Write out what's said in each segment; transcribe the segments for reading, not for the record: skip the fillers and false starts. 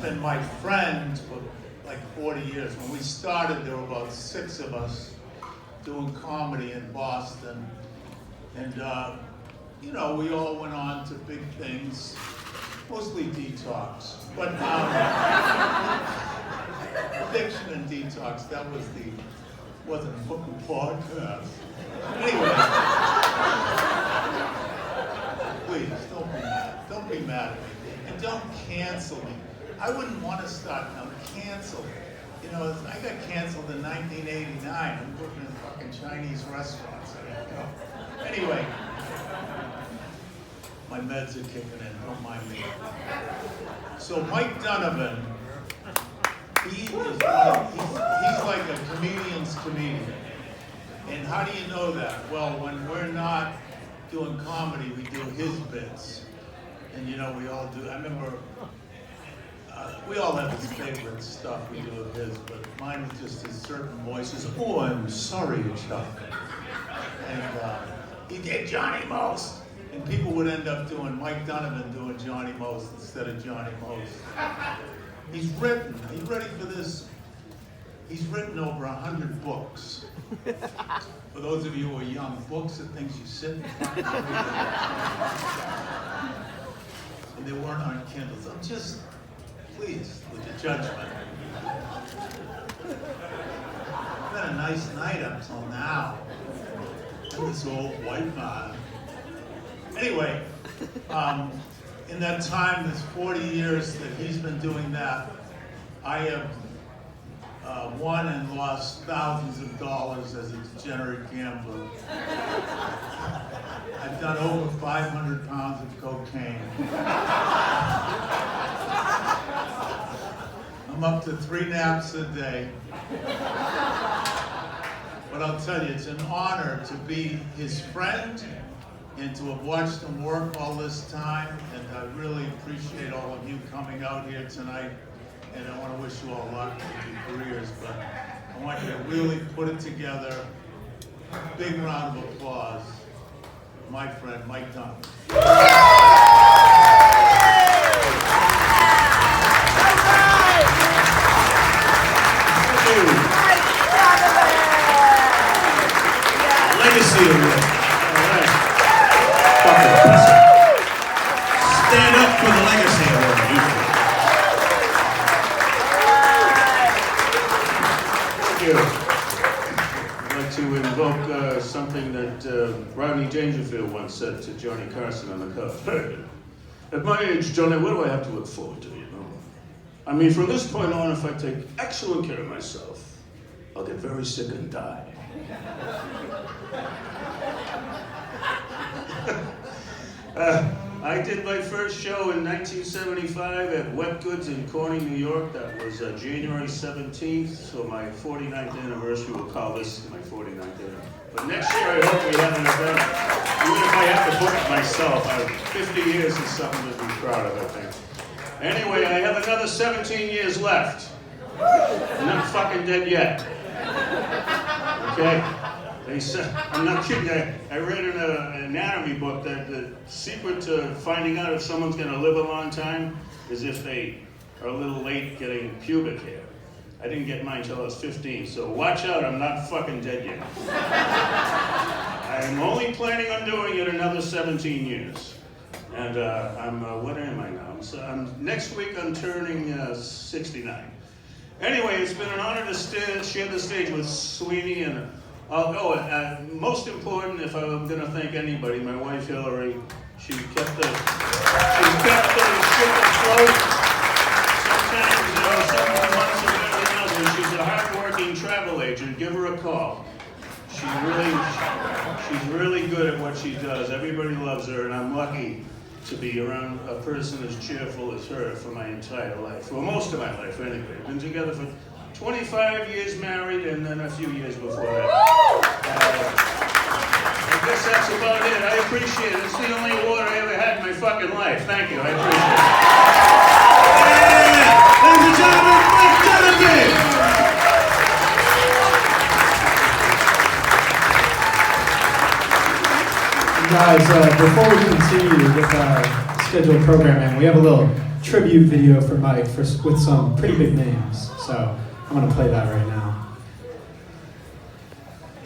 been my friend for like 40 years. When we started, there were about 6 of us doing comedy in Boston. And, you know, we all went on to big things, mostly detox. But addiction and detox, that was wasn't a fucking podcast. Anyway, please, don't be mad at me. And don't cancel me. I wouldn't want to start now, cancel. You know, I got canceled in 1989. I'm working in fucking Chinese restaurants. Anyway, my meds are kicking in, don't mind me. So Mike Donovan, he's like a comedian's comedian. And how do you know that? Well, when we're not doing comedy, we do his bits. And you know, we all do. I remember, we all have his favorite stuff we do of his, but mine was just his certain voices. Oh, I'm sorry, Chuck. And he did Johnny Most. And people would end up doing Mike Donovan doing Johnny Most instead of Johnny Most. He's written, are you ready for this? He's written over 100 books. For those of you who are young, books are things you sit and read. And they weren't on Kindles. I'm just pleased with your judgment. It's been a nice night up till now. And this old white man. Anyway, in that time, this 40 years that he's been doing that, I have won and lost thousands of dollars as a degenerate gambler. I've done over 500 pounds of cocaine. I'm up to 3 naps a day. But I'll tell you, it's an honor to be his friend and to have watched him work all this time. And I really appreciate all of you coming out here tonight. And I want to wish you all luck with your careers, but I want you to really put it together. Big round of applause. My friend, Mike Donovan. Legacy award. All right. Stand up for the Legacy award. I'd like to invoke something that Rodney Dangerfield once said to Johnny Carson on the cover. At my age, Johnny, what do I have to look forward to, you know? I mean, from this point on, if I take excellent care of myself, I'll get very sick and die. I did my first show in 1975 at Wet Goods in Corning, New York. That was January 17th, so my 49th anniversary, we'll call this my 49th anniversary. But next year I hope we have an event, even if I have to book it myself. 50 years is something to be proud of, I think. Anyway, I have another 17 years left. I'm not fucking dead yet. Okay? They said, I'm not kidding, I read in an anatomy book that the secret to finding out if someone's going to live a long time is if they are a little late getting pubic hair. I didn't get mine until I was 15, so watch out, I'm not fucking dead yet. I'm only planning on doing it another 17 years. And what am I now? Next week I'm turning 69. Anyway, it's been an honor to share the stage with Sweeney and most important, if I'm going to thank anybody, my wife Hillary. She kept the ship afloat. Sometimes, some months are better than others. She's a hard-working travel agent. Give her a call. She's really good at what she does. Everybody loves her, and I'm lucky to be around a person as cheerful as her for my entire life. Well, most of my life, anyway. We've been together for 25 years married, and then a few years before that. I guess that's about it. I appreciate it. It's the only award I ever had in my fucking life. Thank you. I appreciate it. Ladies and gentlemen, Mike Donovan! Guys, before we continue with our scheduled programming, we have a little tribute video for Mike with some pretty big names. So I'm gonna play that right now.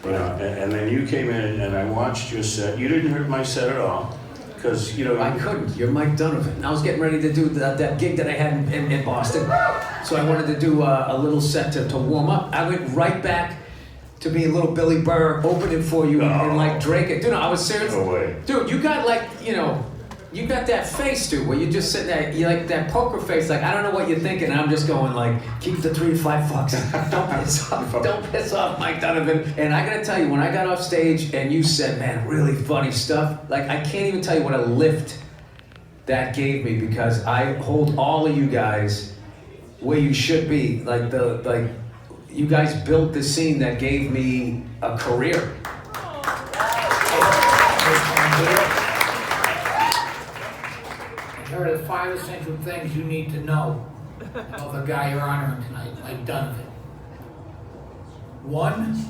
You know, and then you came in and I watched your set. You didn't hurt my set at all, because you know. I couldn't. You're Mike Donovan. I was getting ready to do that gig that I had in Boston, so I wanted to do a little set to warm up. I went right back to be a little Billy Burr, opening for you and like Drake it. Dude, no, I was serious. No way. Dude, you got like, you know, you got that face, dude, where you just sitting there, you like that poker face, like I don't know what you're thinking, and I'm just going like, keep the 3 to 5 fucks. Don't piss off Mike Donovan. And I gotta tell you, when I got off stage and you said, man, really funny stuff, like I can't even tell you what a lift that gave me, because I hold all of you guys where you should be. Like you guys built the scene that gave me a career. Here are the 5 essential things you need to know about the guy you're honoring tonight, Mike Donovan. 1,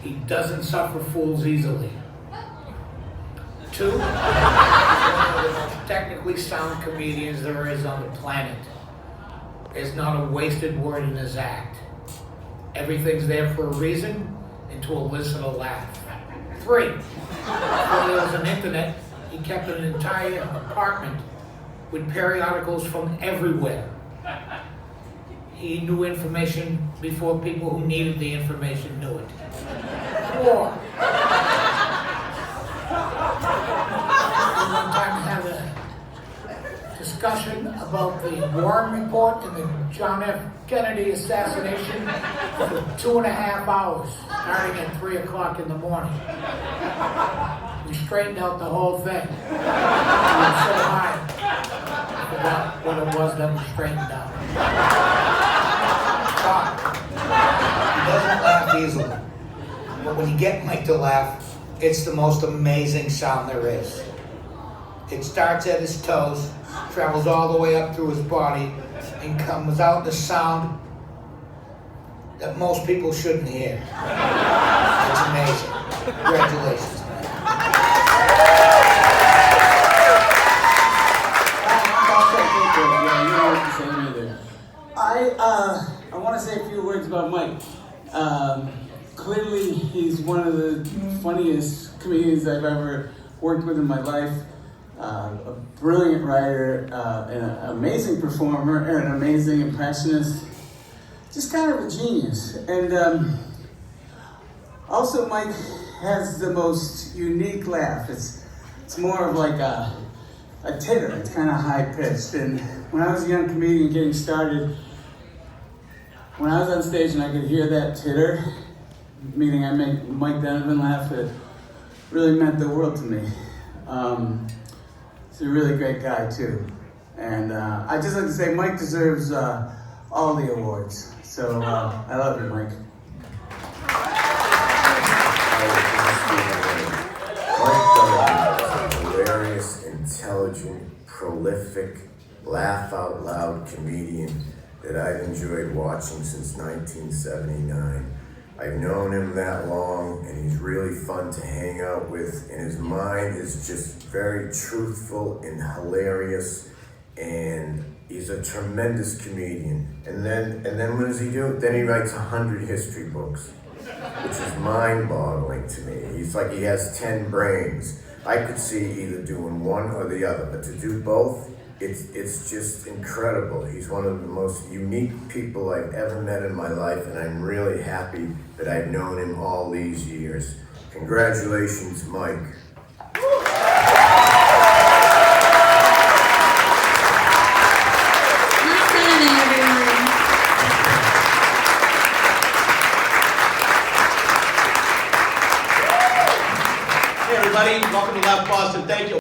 he doesn't suffer fools easily. 2, he's one of the most technically sound comedians there is on the planet. There's not a wasted word in his act. Everything's there for a reason and to elicit a laugh. 3, before there was an internet, he kept an entire apartment with periodicals from everywhere. He knew information before people who needed the information knew it. 4, one time we had a discussion about the Warren Report and the John F. Kennedy assassination for 2.5 hours, starting at 3 o'clock in the morning. We straightened out the whole thing. We were so high, I forgot what it was that we straightened out. He doesn't laugh easily. But when you get Mike to laugh, it's the most amazing sound there is. It starts at his toes, travels all the way up through his body, and comes out in a sound that most people shouldn't hear. It's amazing. Congratulations, man. I want to say a few words about Mike. Clearly, he's one of the funniest comedians I've ever worked with in my life. A brilliant writer, an amazing performer, and an amazing impressionist. Just kind of a genius. And also, Mike has the most unique laugh. It's more of like a titter. It's kind of high pitched. And when I was a young comedian getting started, when I was on stage and I could hear that titter, meaning I make Mike Donovan laugh, it really meant the world to me. He's a really great guy too. And I just like to say Mike deserves all the awards. So I love you, Mike. Mike Donovan is a hilarious, intelligent, prolific, laugh-out-loud comedian that I've enjoyed watching since 1979. I've known him that long, and he's really fun to hang out with, and his mind is just very truthful and hilarious, and he's a tremendous comedian. And then what does he do? Then he writes 100 history books, which is mind-boggling to me. He's like he has 10 brains. I could see either doing one or the other, but to do both, it's just incredible. He's one of the most unique people I've ever met in my life, and I'm really happy that I've known him all these years. Congratulations, Mike. Hey everybody, welcome to Laugh Boston. Thank you.